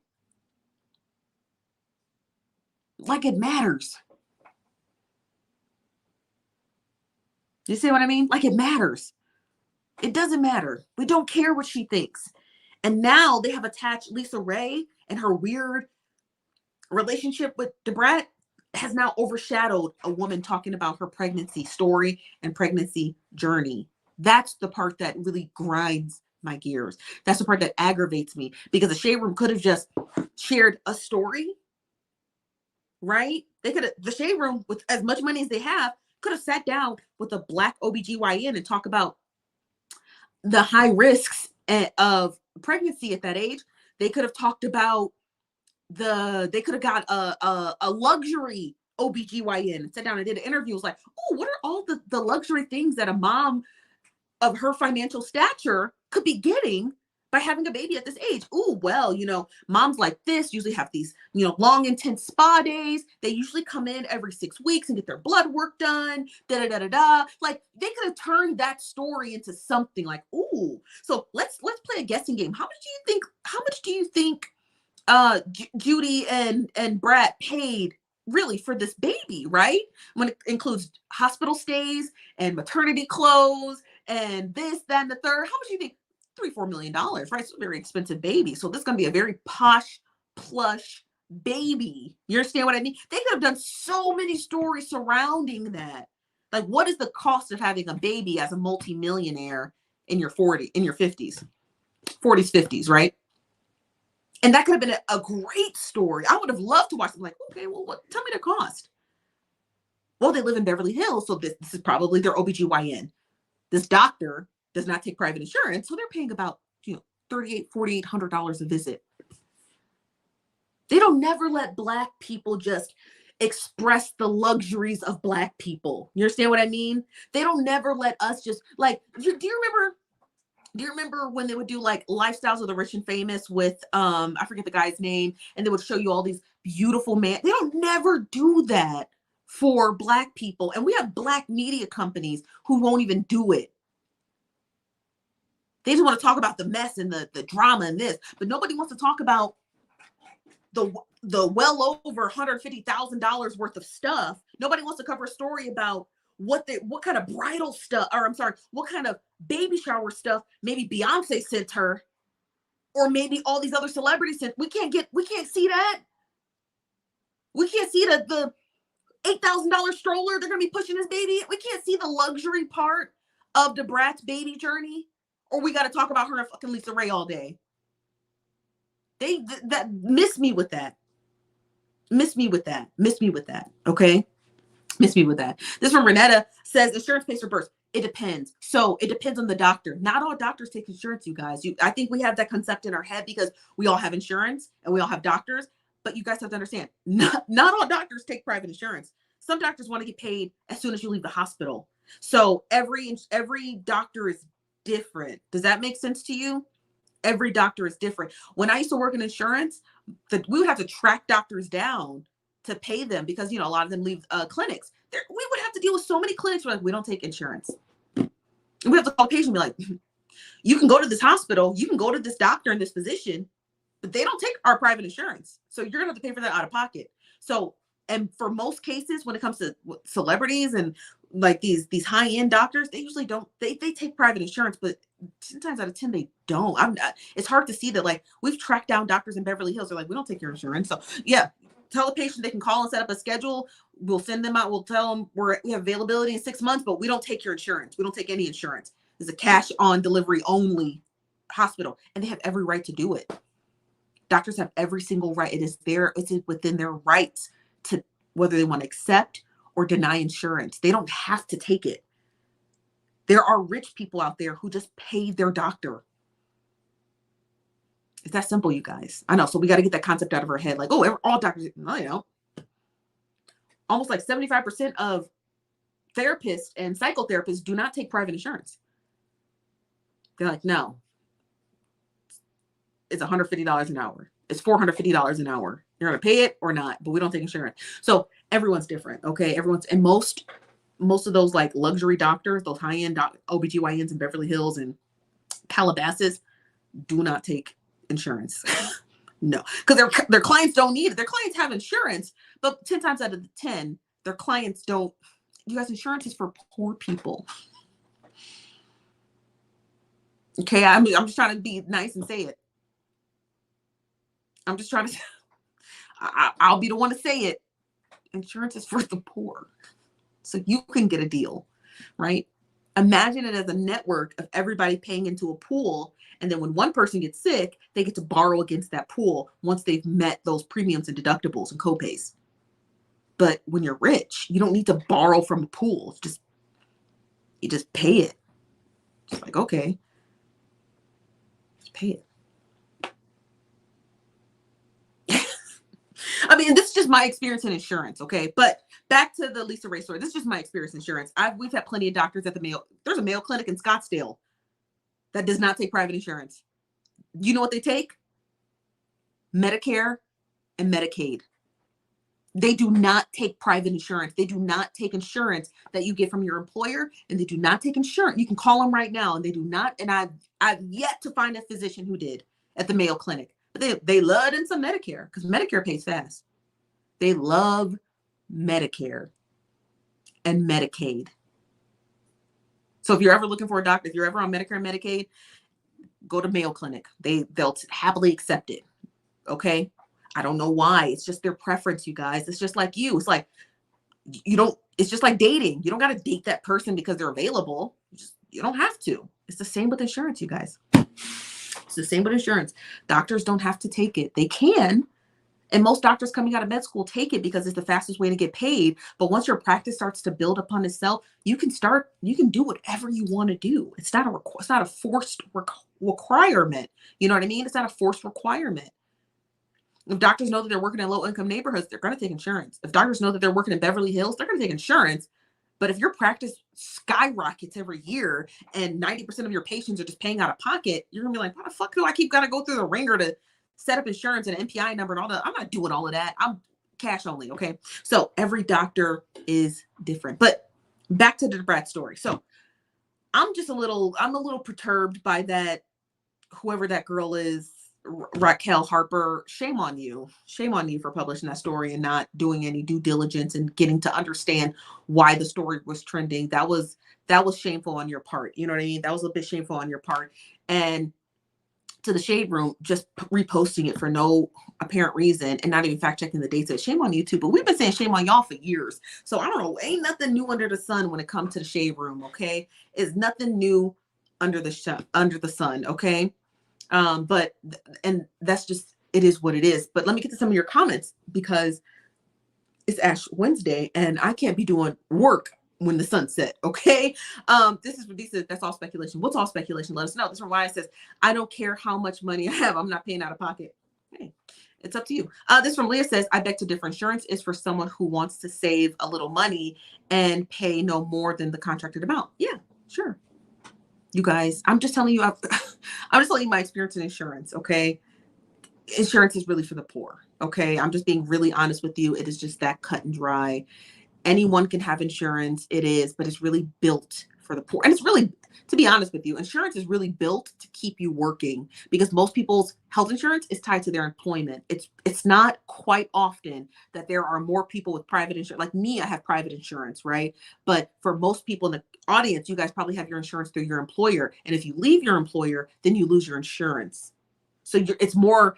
Like it matters. You see what I mean? Like it matters. It doesn't matter. We don't care what she thinks. And now they have attached Lisa Ray and her weird relationship with the Brat has now overshadowed a woman talking about her pregnancy story and pregnancy journey. That's the part that really grinds my gears. That's the part that aggravates me, because the Shade Room could have just shared a story, right? They could have, the Shade Room, with as much money as they have, could have sat down with a Black OBGYN and talk about the high risks of pregnancy at that age. They could have talked about they could have got a luxury OBGYN and sat down and did an interview. It was like, oh, what are all the luxury things that a mom of her financial stature could be getting by having a baby at this age? Oh, well, you know, moms like this usually have these, you know, long, intense spa days. They usually come in every 6 weeks and get their blood work done. Like, they could have turned that story into something like, ooh. So let's play a guessing game. How much do you think Judy and Brat paid really for this baby, right? When it includes hospital stays and maternity clothes and this, that, and the third. How much do you think? $3-4 million, right? It's a very expensive baby. So this is going to be a very posh, plush baby. You understand what I mean? They could have done so many stories surrounding that. Like, what is the cost of having a baby as a multimillionaire in your 50s, 50s, right? And that could have been a great story. I would have loved to watch them. Like, okay, well, tell me the cost. Well, they live in Beverly Hills, so this is probably their OBGYN. This doctor does not take private insurance, so they're paying about, you know, $4,800 a visit. They don't never let Black people just express the luxuries of Black people. You understand what I mean? They don't never let us just, like, do you remember when they would do like Lifestyles of the Rich and Famous with I forget the guy's name, and they would show you all these beautiful men? They don't never do that for Black people. And we have Black media companies who won't even do it. They just want to talk about the mess and the drama and this, but nobody wants to talk about the well over $150,000 worth of stuff. Nobody wants to cover a story about what kind of bridal stuff, or I'm sorry, what kind of baby shower stuff maybe Beyonce sent her, or maybe all these other celebrities sent. We can't see that. We can't see the $8,000 stroller they're gonna be pushing this baby. We can't see the luxury part of the Brat's baby journey, or we got to talk about her and fucking Lisa Ray all day. That miss me with that. Okay. Miss me with that. This from Renetta says insurance pays for births. It depends. So it depends on the doctor. Not all doctors take insurance, you guys. I think we have that concept in our head because we all have insurance and we all have doctors. But you guys have to understand, not all doctors take private insurance. Some doctors want to get paid as soon as you leave the hospital. So every doctor is different. Does that make sense to you? Every doctor is different. When I used to work in insurance, we would have to track doctors down to pay them because, you know, a lot of them leave clinics. We would have to deal with so many clinics where, like, we don't take insurance. And we have to call patient and be like, you can go to this hospital, you can go to this doctor and this physician, but they don't take our private insurance. So you're gonna have to pay for that out of pocket. So, and for most cases, when it comes to celebrities and like these high-end doctors, they usually don't, they take private insurance, but 10 times out of 10, they don't. It's hard to see that. Like, we've tracked down doctors in Beverly Hills. They're like, we don't take your insurance. So yeah, tell the patient they can call and set up a schedule. We'll send them out. We'll tell them we have availability in 6 months, but we don't take your insurance. We don't take any insurance. It's a cash on delivery only hospital, and they have every right to do it. Doctors have every single right. It's within their rights to whether they want to accept or deny insurance. They don't have to take it. There are rich people out there who just pay their doctor. It's that simple, you guys. I know. So we got to get that concept out of our head. Like, oh, all doctors, almost like 75% of therapists and psychotherapists do not take private insurance. They're like, no, it's $150 an hour. It's $450 an hour. You're going to pay it or not, but we don't take insurance. So everyone's different. Okay. And most of those like luxury doctors, those high-end OBGYNs in Beverly Hills and Calabasas do not take insurance. No, because their clients don't need it. Their clients have insurance, but 10 times out of the 10, their clients don't. You guys, insurance is for poor people. Okay, I'm just trying to be nice and say it. I'm just trying to. I'll be the one to say it. Insurance is for the poor, so you can get a deal, right? Imagine it as a network of everybody paying into a pool. And then when one person gets sick, they get to borrow against that pool once they've met those premiums and deductibles and copays. But when you're rich, you don't need to borrow from a pool. You just pay it. It's like, okay, just pay it. I mean, this is just my experience in insurance, okay? But back to the Lisa Ray story. This is just my experience in insurance. We've had plenty of doctors at the Mayo. There's a Mayo Clinic in Scottsdale that does not take private insurance. You know what they take? Medicare and Medicaid. They do not take private insurance. They do not take insurance that you get from your employer, and they do not take insurance. You can call them right now, and they do not. And I've yet to find a physician who did at the Mayo Clinic. But they love in some Medicare because Medicare pays fast. They love Medicare and Medicaid. So if you're ever looking for a doctor, if you're ever on Medicare and Medicaid, go to Mayo Clinic. They'll happily accept it. Okay. I don't know why. It's just their preference, you guys. It's just like you. It's like it's just like dating. You don't got to date that person because they're available. You don't have to. It's the same with insurance, you guys. It's the same with insurance. Doctors don't have to take it. They can. And most doctors coming out of med school take it because it's the fastest way to get paid. But once your practice starts to build upon itself, you can do whatever you want to do. It's not a forced requirement. You know what I mean? It's not a forced requirement. If doctors know that they're working in low income neighborhoods, they're going to take insurance. If doctors know that they're working in Beverly Hills, they're going to take insurance. But if your practice skyrockets every year and 90% of your patients are just paying out of pocket, you're going to be like, why the fuck do I keep got to go through the ringer to set up insurance and an MPI number and all that? I'm not doing all of that. I'm cash only. Okay. So every doctor is different. But back to the Brat story. So I'm a little perturbed by that, whoever that girl is, Raquel Harper. Shame on you for publishing that story and not doing any due diligence and getting to understand why the story was trending. That was shameful on your part. You know what I mean? That was a bit shameful on your part. And to the Shade Room, just reposting it for no apparent reason and not even fact checking the dates. Shame on you too. But we've been saying shame on y'all for years. So I don't know. Ain't nothing new under the sun when it comes to the Shade Room. Okay, it's nothing new under the sun. Okay. And that's just, it is what it is. But let me get to some of your comments because it's Ash Wednesday and I can't be doing work when the sun set. Okay. This is Lisa. That's all speculation. What's all speculation? Let us know. This is from Ryan says, I don't care how much money I have. I'm not paying out of pocket. Hey, it's up to you. This from Leah says, I beg to differ. Insurance is for someone who wants to save a little money and pay no more than the contracted amount. Yeah, sure. You guys, I'm just telling you, I'm just telling you my experience in insurance. Okay. Insurance is really for the poor. Okay. I'm just being really honest with you. It is just that cut and dry. Anyone can have insurance. It is, but it's really built for the poor. And it's really, to be honest with you, insurance is really built to keep you working because most people's health insurance is tied to their employment. It's not quite often that there are more people with private insurance. Like me, I have private insurance, right? But for most people in the audience, you guys probably have your insurance through your employer. And if you leave your employer, then you lose your insurance. So it's more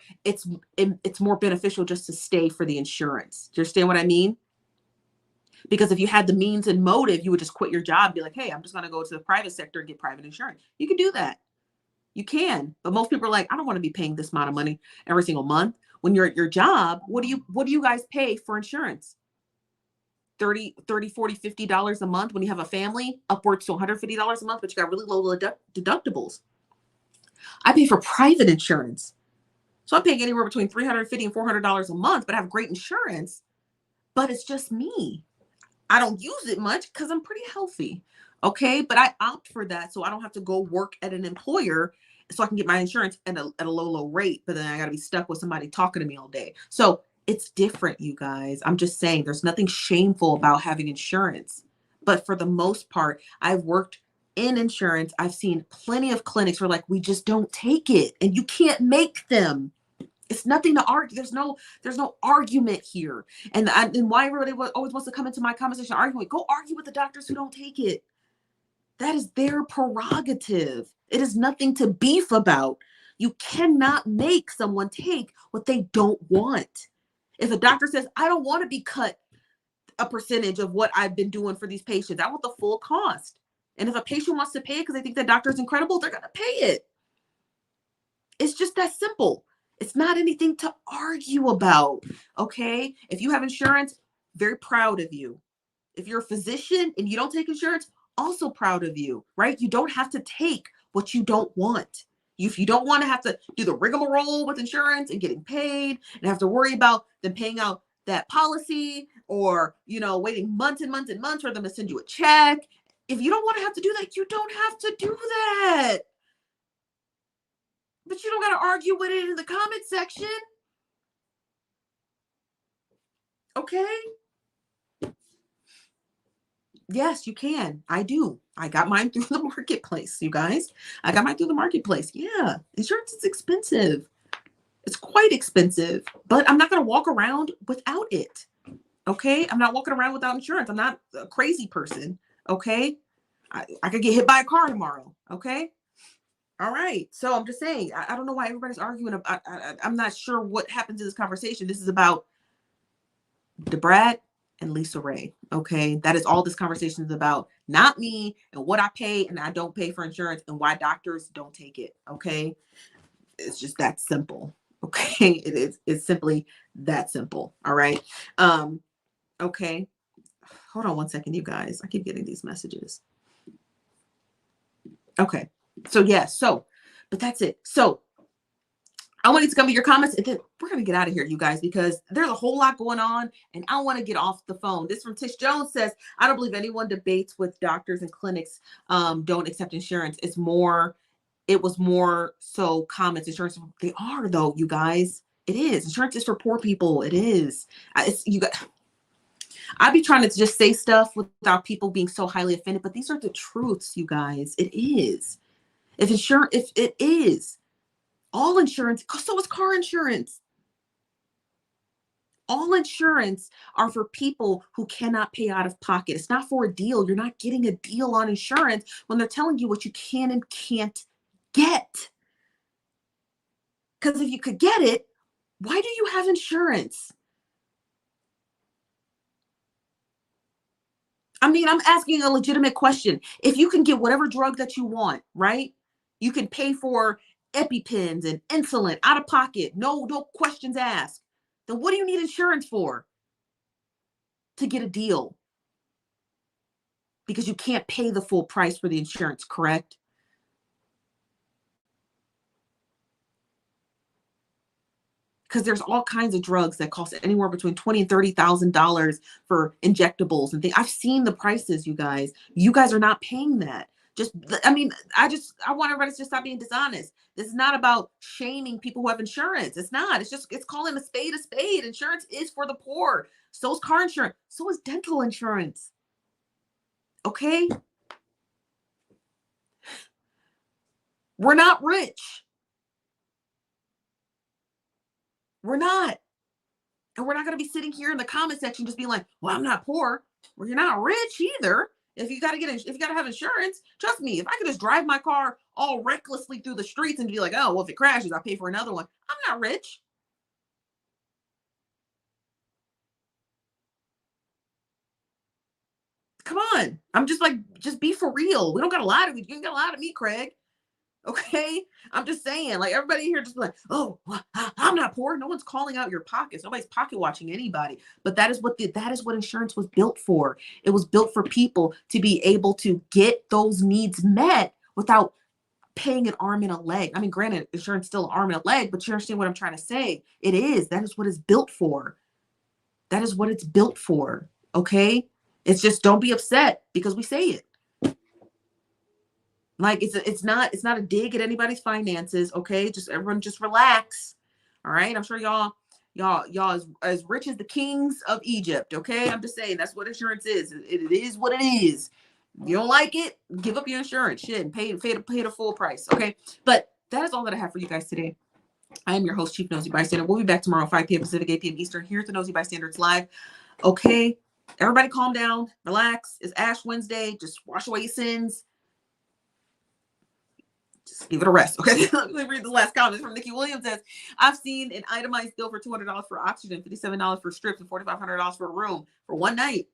beneficial just to stay for the insurance. Do you understand what I mean? Because if you had the means and motive, you would just quit your job and be like, hey, I'm just going to go to the private sector and get private insurance. You can do that. You can. But most people are like, I don't want to be paying this amount of money every single month. When you're at your job, what do you guys pay for insurance? $30, $40, $50 a month. When you have a family, upwards to $150 a month, but you got really low deductibles. I pay for private insurance. So I'm paying anywhere between $350 and $400 a month, but I have great insurance. But it's just me. I don't use it much because I'm pretty healthy. Okay. But I opt for that so I don't have to go work at an employer so I can get my insurance at a low rate. But then I got to be stuck with somebody talking to me all day. So it's different, you guys. I'm just saying there's nothing shameful about having insurance. But for the most part, I've worked in insurance. I've seen plenty of clinics where like, we just don't take it and you can't make them. It's nothing to argue. There's no argument here. And why everybody always wants to come into my conversation arguing, go argue with the doctors who don't take it. That is their prerogative. It is nothing to beef about. You cannot make someone take what they don't want. If a doctor says, I don't want to be cut a percentage of what I've been doing for these patients, I want the full cost. And if a patient wants to pay it because they think the doctor is incredible, they're going to pay it. It's just that simple. It's not anything to argue about, okay? If you have insurance, very proud of you. If you're a physician and you don't take insurance, also proud of you, right? You don't have to take what you don't want. If you don't want to have to do the rigmarole with insurance and getting paid and have to worry about them paying out that policy or, waiting months and months and months for them to send you a check. If you don't want to have to do that, you don't have to do that. But you don't got to argue with it in the comment section. Okay? Yes, you can. I do. I got mine through the marketplace, you guys. I got mine through the marketplace. Yeah. Insurance is expensive. It's quite expensive, but I'm not going to walk around without it. Okay? I'm not walking around without insurance. I'm not a crazy person. Okay? I could get hit by a car tomorrow. Okay? All right. So I'm just saying, I don't know why everybody's arguing. I'm not sure what happens in this conversation. This is about the Brat and Lisa Ray. Okay. That is all this conversation is about. Not me and what I pay and I don't pay for insurance and why doctors don't take it. Okay. It's just that simple. Okay. It's simply that simple. All right. Okay. Hold on one second, you guys. I keep getting these messages. Okay. So yes, but that's it. So I want you to come to your comments and then we're going to get out of here, you guys, because there's a whole lot going on and I want to get off the phone. This from Tish Jones says, I don't believe anyone debates with doctors and clinics don't accept insurance. It was more so comments. Insurance, they are though, you guys. It is. Insurance is for poor people. It is. I'd be trying to just say stuff without people being so highly offended, but these are the truths, you guys. It is. If it is, all insurance, so is car insurance. All insurance are for people who cannot pay out of pocket. It's not for a deal. You're not getting a deal on insurance when they're telling you what you can and can't get. Because if you could get it, why do you have insurance? I mean, I'm asking a legitimate question. If you can get whatever drug that you want, right? You can pay for EpiPens and insulin out of pocket. No questions asked. Then what do you need insurance for? To get a deal. Because you can't pay the full price for the insurance, correct? Because there's all kinds of drugs that cost anywhere between $20,000 and $30,000 for injectables and things. I've seen the prices, you guys. You guys are not paying that. I want everybody to just stop being dishonest. This is not about shaming people who have insurance. It's not. It's calling a spade a spade. Insurance is for the poor. So is car insurance. So is dental insurance. Okay? We're not rich. We're not. And we're not going to be sitting here in the comment section just being like, well, I'm not poor. Well, you're not rich either. If you got to have insurance, trust me, if I could just drive my car all recklessly through the streets and be like, oh, well, if it crashes, I'll pay for another one. I'm not rich. Come on. I'm just like, just be for real. We don't got a lot of you. You ain't got a lot of me, Craig. Okay. I'm just saying, like, everybody here just like, oh, well, I'm not poor. No one's calling out your pockets. Nobody's pocket watching anybody. But that is what insurance was built for. It was built for people to be able to get those needs met without paying an arm and a leg. I mean, granted, insurance still an arm and a leg, but you understand what I'm trying to say. It is. That is what it's built for. That is what it's built for. Okay. It's just don't be upset because we say it. Like it's not a dig at anybody's finances. Okay. Just everyone just relax. All right. I'm sure y'all as rich as the kings of Egypt. Okay. I'm just saying that's what insurance is. It is what it is. You don't like it, give up your insurance. Shit, and pay the full price. Okay. But that is all that I have for you guys today. I am your host, Chief Nosy Bystander. We'll be back tomorrow, 5 p.m. Pacific, 8 p.m. Eastern, here at the Nosy Bystanders Live. Okay. Everybody calm down, relax. It's Ash Wednesday. Just wash away your sins. Just give it a rest. Okay. Let me read the last comment from Nicki Williams. Says, I've seen an itemized bill for $200 for oxygen, $57 for strips, and $4,500 for a room for one night.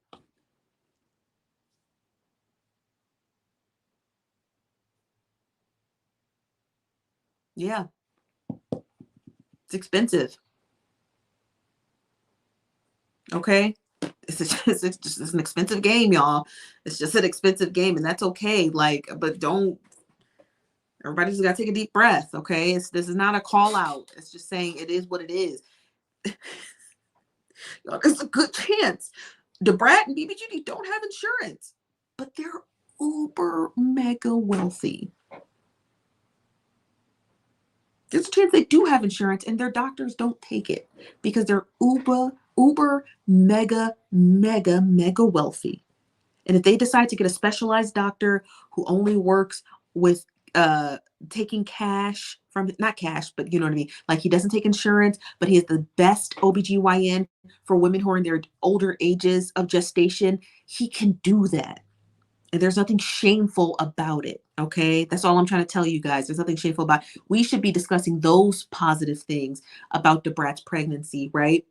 Yeah. It's expensive. Okay. It's an expensive game, y'all. It's just an expensive game, and that's okay. Like, but don't. Everybody just gotta take a deep breath. Okay. This is not a call out. It's just saying it is what it is. Y'all, there's a good chance the Brat and BBGD don't have insurance, but they're uber mega wealthy. There's a chance they do have insurance and their doctors don't take it because they're uber mega wealthy. And if they decide to get a specialized doctor who only works with taking cash from, not cash, but you know what I mean? Like he doesn't take insurance, but he is the best OBGYN for women who are in their older ages of gestation, he can do that. And there's nothing shameful about it. Okay. That's all I'm trying to tell you guys. There's nothing shameful about it. We should be discussing those positive things about the Brat's pregnancy, right?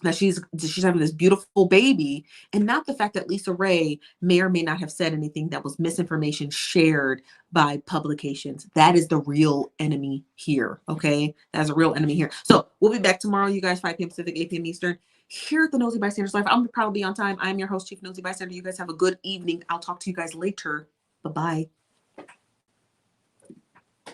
That she's having this beautiful baby, and not the fact that Lisa Ray may or may not have said anything that was misinformation shared by publications. That is the real enemy here. Okay. That's a real enemy here. So we'll be back tomorrow, you guys, 5 p.m. Pacific, 8 p.m. Eastern, here at the Nosy Bystanders Live. I'm probably on time. I'm your host, Chief Nosy Bystander. You guys have a good evening. I'll talk to you guys later. Bye-bye.